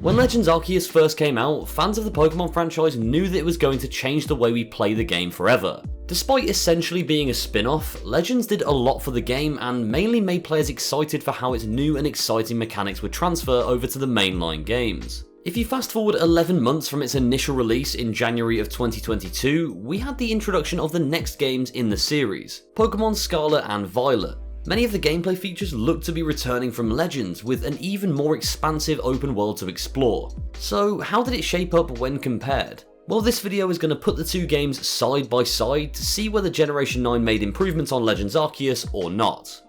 When Legends Arceus first came out, fans of the Pokemon franchise knew that it was going to change the way we play the game forever. Despite essentially being a spin-off, Legends did a lot for the game and mainly made players excited for how its new and exciting mechanics would transfer over to the mainline games. If you fast forward 11 months from its initial release in January of 2022, we had the introduction of the next games in the series, Pokemon Scarlet and Violet. Many of the gameplay features look to be returning from Legends, with an even more expansive open world to explore. So how did it shape up when compared? Well, this video is going to put the two games side by side to see whether Generation 9 made improvements on Legends Arceus or not.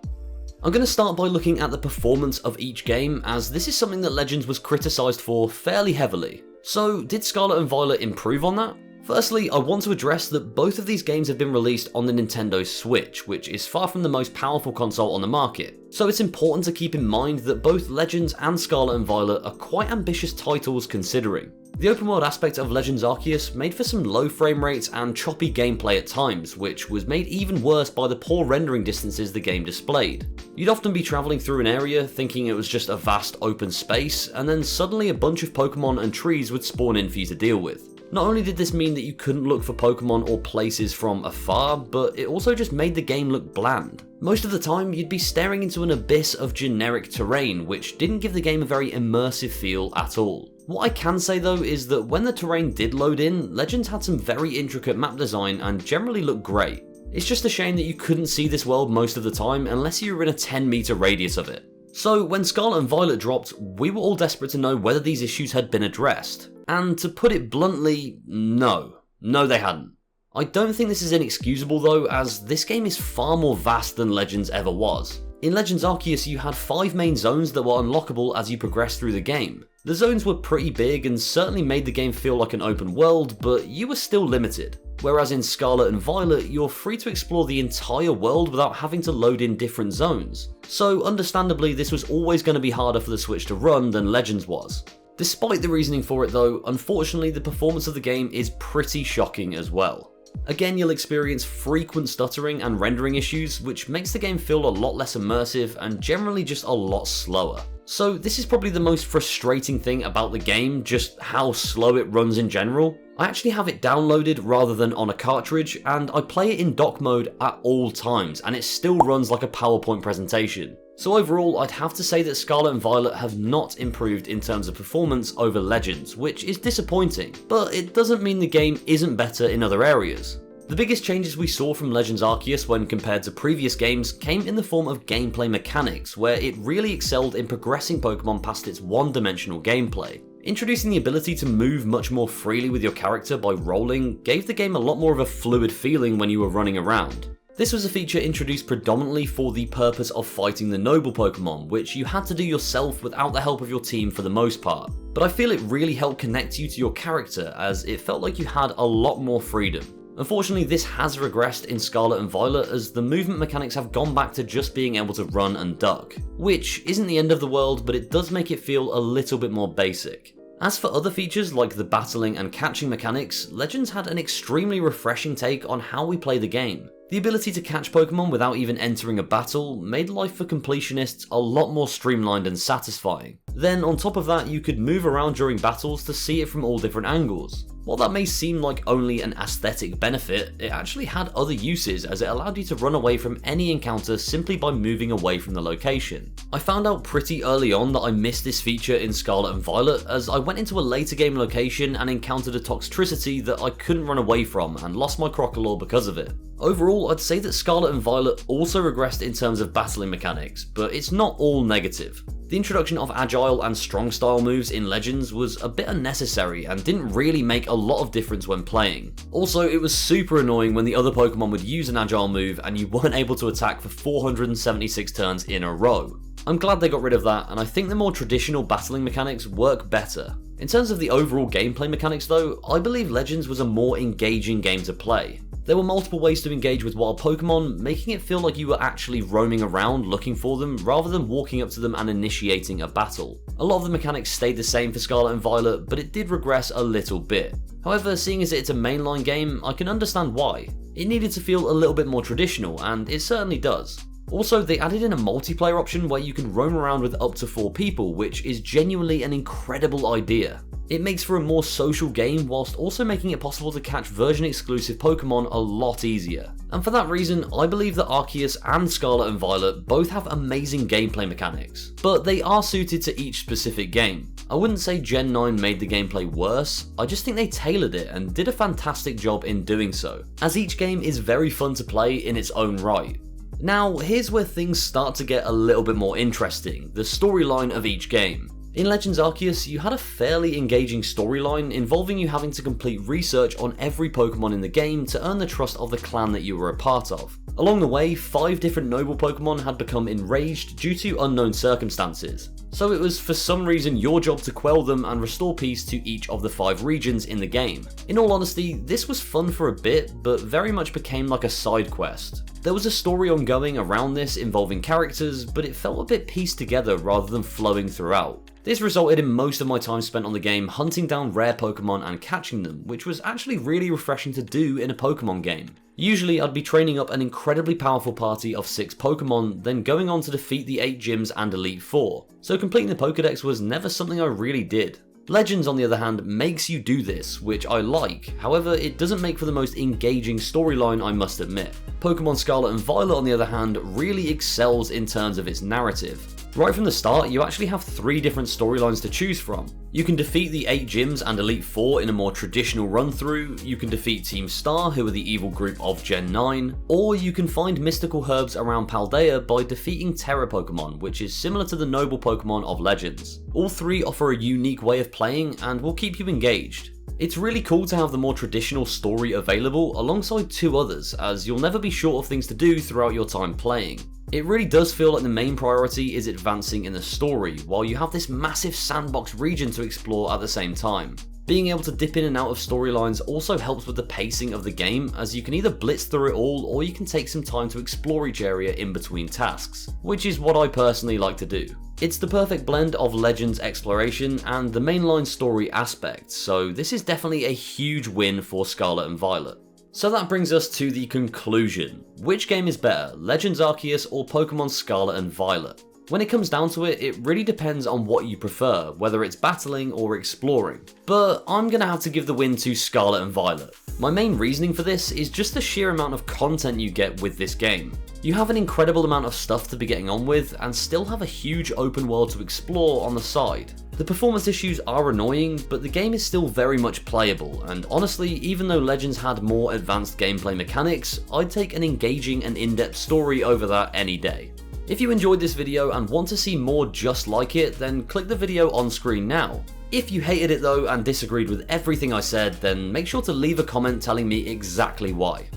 I'm going to start by looking at the performance of each game, as this is something that Legends was criticised for fairly heavily. So did Scarlet and Violet improve on that? Firstly, I want to address that both of these games have been released on the Nintendo Switch, which is far from the most powerful console on the market. So it's important to keep in mind that both Legends and Scarlet and Violet are quite ambitious titles considering. The open world aspect of Legends Arceus made for some low frame rates and choppy gameplay at times, which was made even worse by the poor rendering distances the game displayed. You'd often be travelling through an area thinking it was just a vast open space, and then suddenly a bunch of Pokemon and trees would spawn in for you to deal with. Not only did this mean that you couldn't look for Pokemon or places from afar, but it also just made the game look bland. Most of the time, you'd be staring into an abyss of generic terrain, which didn't give the game a very immersive feel at all. What I can say though is that when the terrain did load in, Legends had some very intricate map design and generally looked great. It's just a shame that you couldn't see this world most of the time unless you were in a 10-meter radius of it. So when Scarlet and Violet dropped, we were all desperate to know whether these issues had been addressed. And to put it bluntly, no they hadn't. I don't think this is inexcusable though, as this game is far more vast than Legends ever was. In Legends Arceus you had 5 main zones that were unlockable as you progressed through the game. The zones were pretty big and certainly made the game feel like an open world, but you were still limited. Whereas in Scarlet and Violet, you're free to explore the entire world without having to load in different zones. So understandably, this was always going to be harder for the Switch to run than Legends was. Despite the reasoning for it though, unfortunately the performance of the game is pretty shocking as well. Again, you'll experience frequent stuttering and rendering issues, which makes the game feel a lot less immersive and generally just a lot slower. So this is probably the most frustrating thing about the game, just how slow it runs in general. I actually have it downloaded rather than on a cartridge, and I play it in dock mode at all times, and it still runs like a PowerPoint presentation. So overall, I'd have to say that Scarlet and Violet have not improved in terms of performance over Legends, which is disappointing, but it doesn't mean the game isn't better in other areas. The biggest changes we saw from Legends Arceus when compared to previous games came in the form of gameplay mechanics, where it really excelled in progressing Pokemon past its one-dimensional gameplay. Introducing the ability to move much more freely with your character by rolling gave the game a lot more of a fluid feeling when you were running around. This was a feature introduced predominantly for the purpose of fighting the noble Pokemon, which you had to do yourself without the help of your team for the most part. But I feel it really helped connect you to your character, as it felt like you had a lot more freedom. Unfortunately, this has regressed in Scarlet and Violet, as the movement mechanics have gone back to just being able to run and duck, which isn't the end of the world, but it does make it feel a little bit more basic. As for other features like the battling and catching mechanics, Legends had an extremely refreshing take on how we play the game. The ability to catch Pokemon without even entering a battle made life for completionists a lot more streamlined and satisfying. Then on top of that, you could move around during battles to see it from all different angles. While that may seem like only an aesthetic benefit, it actually had other uses, as it allowed you to run away from any encounter simply by moving away from the location. I found out pretty early on that I missed this feature in Scarlet and Violet, as I went into a later game location and encountered a toxicity that I couldn't run away from and lost my Crocodile because of it. Overall, I'd say that Scarlet and Violet also regressed in terms of battling mechanics, but it's not all negative. The introduction of agile and strong style moves in Legends was a bit unnecessary and didn't really make a lot of difference when playing. Also, it was super annoying when the other Pokemon would use an agile move and you weren't able to attack for 476 turns in a row. I'm glad they got rid of that, and I think the more traditional battling mechanics work better. In terms of the overall gameplay mechanics though, I believe Legends was a more engaging game to play. There were multiple ways to engage with wild Pokemon, making it feel like you were actually roaming around looking for them rather than walking up to them and initiating a battle. A lot of the mechanics stayed the same for Scarlet and Violet, but it did regress a little bit. However, seeing as it's a mainline game, I can understand why. It needed to feel a little bit more traditional, and it certainly does. Also, they added in a multiplayer option where you can roam around with up to 4 people, which is genuinely an incredible idea. It makes for a more social game whilst also making it possible to catch version exclusive Pokemon a lot easier. And for that reason, I believe that Arceus and Scarlet and Violet both have amazing gameplay mechanics, but they are suited to each specific game. I wouldn't say Gen 9 made the gameplay worse, I just think they tailored it and did a fantastic job in doing so, as each game is very fun to play in its own right. Now, here's where things start to get a little bit more interesting, the storyline of each game. In Legends Arceus, you had a fairly engaging storyline involving you having to complete research on every Pokemon in the game to earn the trust of the clan that you were a part of. Along the way, 5 different noble Pokemon had become enraged due to unknown circumstances, so it was for some reason your job to quell them and restore peace to each of the 5 regions in the game. In all honesty, this was fun for a bit, but very much became like a side quest. There was a story ongoing around this involving characters, but it felt a bit pieced together rather than flowing throughout. This resulted in most of my time spent on the game hunting down rare Pokemon and catching them, which was actually really refreshing to do in a Pokemon game. Usually I'd be training up an incredibly powerful party of 6 Pokemon, then going on to defeat the 8 gyms and Elite 4, so completing the Pokedex was never something I really did. Legends, on the other hand, makes you do this, which I like, however it doesn't make for the most engaging storyline, I must admit. Pokemon Scarlet and Violet, on the other hand, really excels in terms of its narrative. Right from the start, you actually have 3 different storylines to choose from. You can defeat the 8 gyms and Elite 4 in a more traditional run-through, you can defeat Team Star, who are the evil group of Gen 9, or you can find mystical herbs around Paldea by defeating Terra Pokemon, which is similar to the noble Pokemon of Legends. All 3 offer a unique way of playing and will keep you engaged. It's really cool to have the more traditional story available alongside 2 others, as you'll never be short of things to do throughout your time playing. It really does feel like the main priority is advancing in the story, while you have this massive sandbox region to explore at the same time. Being able to dip in and out of storylines also helps with the pacing of the game, as you can either blitz through it all or you can take some time to explore each area in between tasks, which is what I personally like to do. It's the perfect blend of Legends exploration and the mainline story aspect, so this is definitely a huge win for Scarlet and Violet. So that brings us to the conclusion. Which game is better, Legends Arceus or Pokemon Scarlet and Violet? When it comes down to it, it really depends on what you prefer, whether it's battling or exploring. But I'm gonna have to give the win to Scarlet and Violet. My main reasoning for this is just the sheer amount of content you get with this game. You have an incredible amount of stuff to be getting on with and still have a huge open world to explore on the side. The performance issues are annoying, but the game is still very much playable, and honestly, even though Legends had more advanced gameplay mechanics, I'd take an engaging and in-depth story over that any day. If you enjoyed this video and want to see more just like it, then click the video on screen now. If you hated it though and disagreed with everything I said, then make sure to leave a comment telling me exactly why.